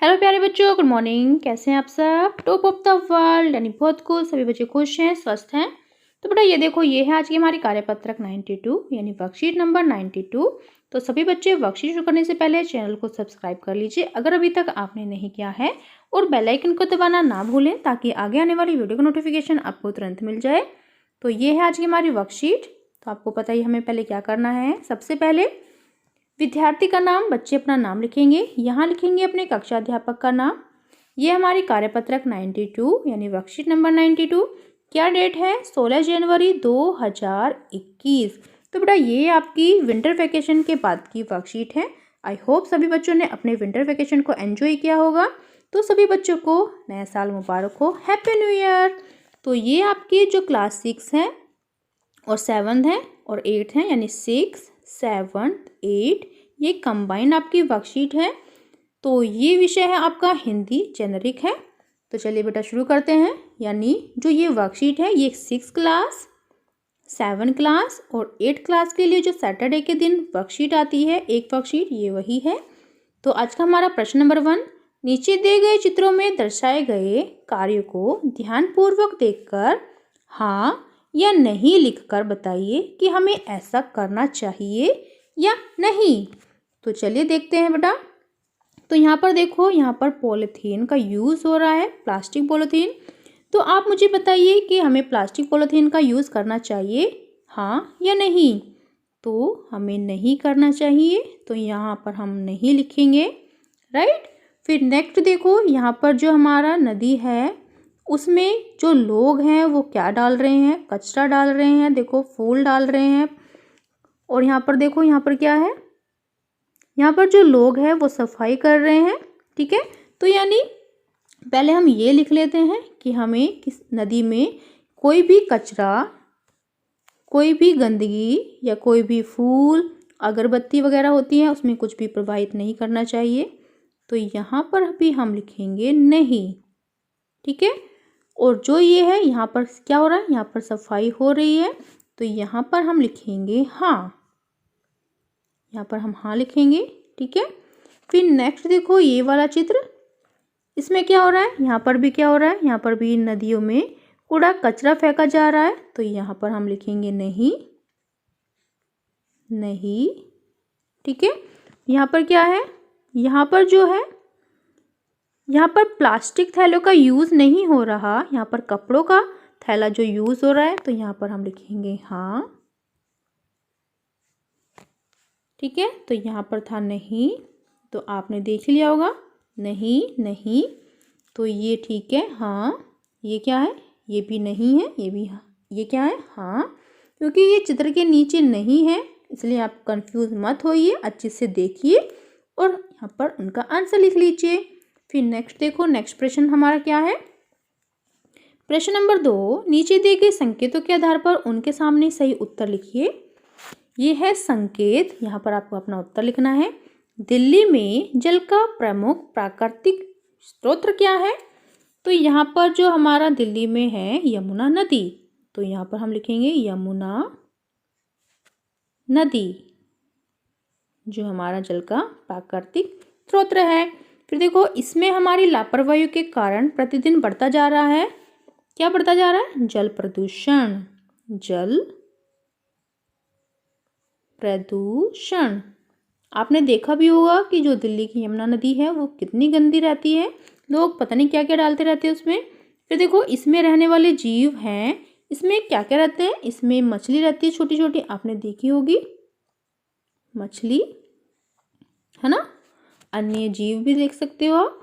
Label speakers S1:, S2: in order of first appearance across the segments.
S1: Hello प्यारे बच्चों, good morning. कैसे हैं आप सब? टॉप ऑफ द वर्ल्ड यानी बहुत खुश, सभी बच्चे खुश हैं, स्वस्थ हैं। तो बेटा ये देखो, ये है आज की हमारी कार्यपत्रक 92 यानी वर्कशीट नंबर 92। तो सभी बच्चे वर्कशीट शुरू करने से पहले चैनल को सब्सक्राइब कर लीजिए अगर अभी तक आपने नहीं किया है, और बेल आइकन को दबाना ना भूलें ताकि आगे आने वाली वीडियो का नोटिफिकेशन आपको तुरंत मिल जाए। तो ये है आज की हमारी वर्कशीट। तो आपको पता ही हमें पहले क्या करना है। सबसे पहले विद्यार्थी का नाम, बच्चे अपना नाम लिखेंगे, यहाँ लिखेंगे अपने कक्षा अध्यापक का नाम। ये हमारी कार्यपत्रक 92 यानी वर्कशीट नंबर 92। क्या डेट है? 16 जनवरी 2021। तो बेटा ये आपकी विंटर वैकेशन के बाद की वर्कशीट है। आई होप सभी बच्चों ने अपने विंटर वैकेशन को एंजॉय किया होगा। तो सभी बच्चों को नया साल मुबारक हो, हैप्पी न्यू ईयर। तो ये आपकी जो क्लास 6 है और 7 है और 8 है यानी 6, 7, 8 ये कंबाइंड आपकी वर्कशीट है। तो ये विषय है आपका हिंदी जेनरिक है। तो चलिए बेटा शुरू करते हैं। यानी जो ये वर्कशीट है ये 6 क्लास, 7 क्लास और 8 क्लास के लिए जो सैटरडे के दिन वर्कशीट आती है, एक वर्कशीट ये वही है। तो आज का हमारा प्रश्न नंबर 1, नीचे दिए गए चित्रों में दर्शाए गए कार्यों को ध्यानपूर्वक देखकर हाँ या नहीं लिखकर बताइए कि हमें ऐसा करना चाहिए या नहीं। तो चलिए देखते हैं बेटा। तो यहाँ पर देखो, यहाँ पर पॉलीथीन का यूज़ हो रहा है, प्लास्टिक पॉलीथीन। तो आप मुझे बताइए कि हमें प्लास्टिक पॉलीथीन का यूज़ करना चाहिए हाँ या नहीं। तो हमें नहीं करना चाहिए, तो यहाँ पर हम नहीं लिखेंगे, राइट। फिर नेक्स्ट देखो, यहाँ पर जो हमारा नदी है उसमें जो लोग हैं वो क्या डाल रहे हैं? कचरा डाल रहे हैं, देखो फूल डाल रहे हैं। और यहाँ पर देखो, यहाँ पर क्या है? यहाँ पर जो लोग हैं वो सफाई कर रहे हैं, ठीक है। तो यानी पहले हम ये लिख लेते हैं कि हमें किस नदी में कोई भी कचरा, कोई भी गंदगी या कोई भी फूल, अगरबत्ती वगैरह होती है उसमें कुछ भी प्रवाहित नहीं करना चाहिए। तो यहाँ पर भी हम लिखेंगे नहीं, ठीक है। और जो ये है यहाँ पर क्या हो रहा है? यहाँ पर सफाई हो रही है, तो यहाँ पर हम लिखेंगे हाँ, यहाँ पर हम हाँ लिखेंगे, ठीक है। फिर नेक्स्ट देखो ये वाला चित्र, इसमें क्या हो रहा है? यहाँ पर भी क्या हो रहा है? यहाँ पर भी नदियों में कूड़ा कचरा फेंका जा रहा है, तो यहाँ पर हम लिखेंगे नहीं, नहीं, ठीक है। यहाँ पर क्या है? यहाँ पर जो है, यहाँ पर प्लास्टिक थैलों का यूज़ नहीं हो रहा, यहाँ पर कपड़ों का थैला जो यूज़ हो रहा है, तो यहाँ पर हम लिखेंगे हाँ, ठीक है। तो यहाँ पर था नहीं, तो आपने देख लिया होगा, नहीं नहीं। तो ये ठीक है हाँ, ये क्या है? ये भी नहीं है, ये भी हाँ, ये क्या है? हाँ। क्योंकि ये चित्र के नीचे नहीं है इसलिए आप कंफ्यूज मत होइए, अच्छे से देखिए और यहाँ पर उनका आंसर लिख लीजिए। फिर नेक्स्ट देखो, नेक्स्ट प्रश्न हमारा क्या है? प्रश्न नंबर 2, नीचे दिए गए संकेतों के आधार पर उनके सामने सही उत्तर लिखिए। ये है संकेत, यहाँ पर आपको अपना उत्तर लिखना है। दिल्ली में जल का प्रमुख प्राकृतिक स्रोत क्या है? तो यहाँ पर जो हमारा दिल्ली में है यमुना नदी, तो यहाँ पर हम लिखेंगे यमुना नदी जो हमारा जल का प्राकृतिक स्रोत है। फिर देखो, इसमें हमारी लापरवाही के कारण प्रतिदिन बढ़ता जा रहा है, क्या बढ़ता जा रहा है? जल प्रदूषण, जल प्रदूषण। आपने देखा भी होगा कि जो दिल्ली की यमुना नदी है वो कितनी गंदी रहती है, लोग पता नहीं क्या क्या डालते रहते हैं उसमें। फिर देखो, इसमें रहने वाले जीव हैं, इसमें क्या क्या रहते हैं? इसमें मछली रहती है छोटी छोटी, आपने देखी होगी मछली, है ना। अन्य जीव भी देख सकते हो आप,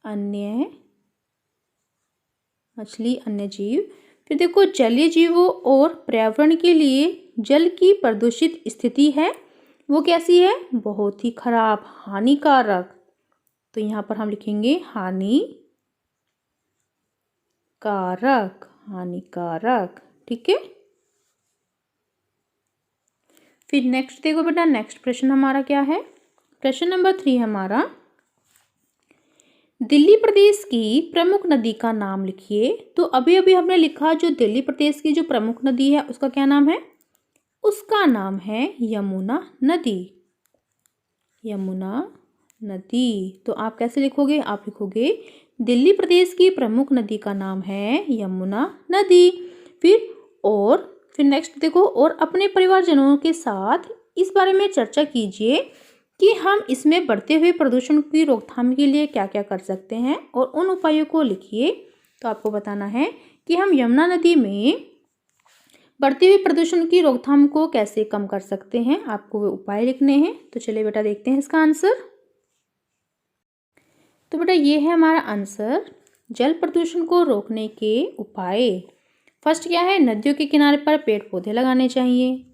S1: अन्य मछली, अन्य जीव। फिर देखो, जलीय जीवों और पर्यावरण के लिए जल की प्रदूषित स्थिति है वो कैसी है? बहुत ही खराब, हानिकारक। तो यहाँ पर हम लिखेंगे हानिकारक, हानिकारक, ठीक है। फिर नेक्स्ट देखो बेटा, नेक्स्ट प्रश्न हमारा क्या है? प्रश्न नंबर 3 हमारा, दिल्ली प्रदेश की प्रमुख नदी का नाम लिखिए। तो अभी अभी हमने लिखा जो दिल्ली प्रदेश की जो प्रमुख नदी है उसका क्या नाम है? उसका नाम है यमुना नदी, यमुना नदी। तो आप कैसे लिखोगे, आप लिखोगे दिल्ली प्रदेश की प्रमुख नदी का नाम है यमुना नदी। फिर नेक्स्ट देखो, और अपने परिवारजनों के साथ इस बारे में चर्चा कीजिए कि हम इसमें बढ़ते हुए प्रदूषण की रोकथाम के लिए क्या क्या कर सकते हैं और उन उपायों को लिखिए। तो आपको बताना है कि हम यमुना नदी में बढ़ते हुए प्रदूषण की रोकथाम को कैसे कम कर सकते हैं, आपको वो उपाय लिखने हैं। तो चलिए बेटा देखते हैं इसका आंसर। तो बेटा ये है हमारा आंसर, जल प्रदूषण को रोकने के उपाय। फर्स्ट क्या है, नदियों के किनारे पर पेड़ पौधे लगाने चाहिए,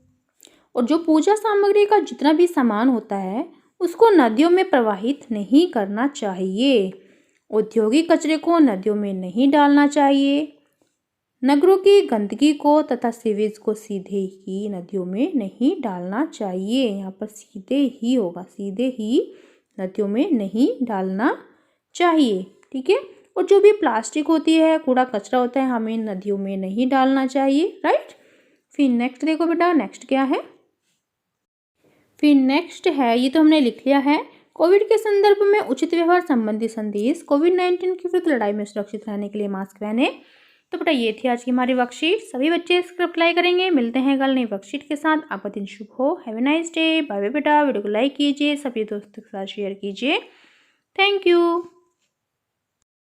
S1: और जो पूजा सामग्री का जितना भी सामान होता है उसको नदियों में प्रवाहित नहीं करना चाहिए। औद्योगिक कचरे को नदियों में नहीं डालना चाहिए। नगरों की गंदगी को तथा सीवेज को सीधे ही नदियों में नहीं डालना चाहिए। यहाँ पर सीधे ही होगा, सीधे ही नदियों में नहीं डालना चाहिए, ठीक है। और जो भी प्लास्टिक होती है, कूड़ा कचरा होता है, हमें नदियों में नहीं डालना चाहिए, राइट। फिर नेक्स्ट देखो बेटा, नेक्स्ट क्या है, फिर नेक्स्ट है, ये तो हमने लिख लिया है, कोविड के संदर्भ में उचित व्यवहार संबंधी संदेश, कोविड-19 की विरुद्ध लड़ाई में सुरक्षित रहने के लिए मास्क पहने। तो बेटा ये थी आज की हमारी वर्कशीट, सभी बच्चे इसको अप्लाई करेंगे। मिलते हैं कल नई वर्कशीट के साथ, आपका दिन शुभ हो। Have a nice day, bye bye बेटा। वीडियो को लाइक कीजिए, सभी दोस्तों के साथ शेयर कीजिए। Thank you.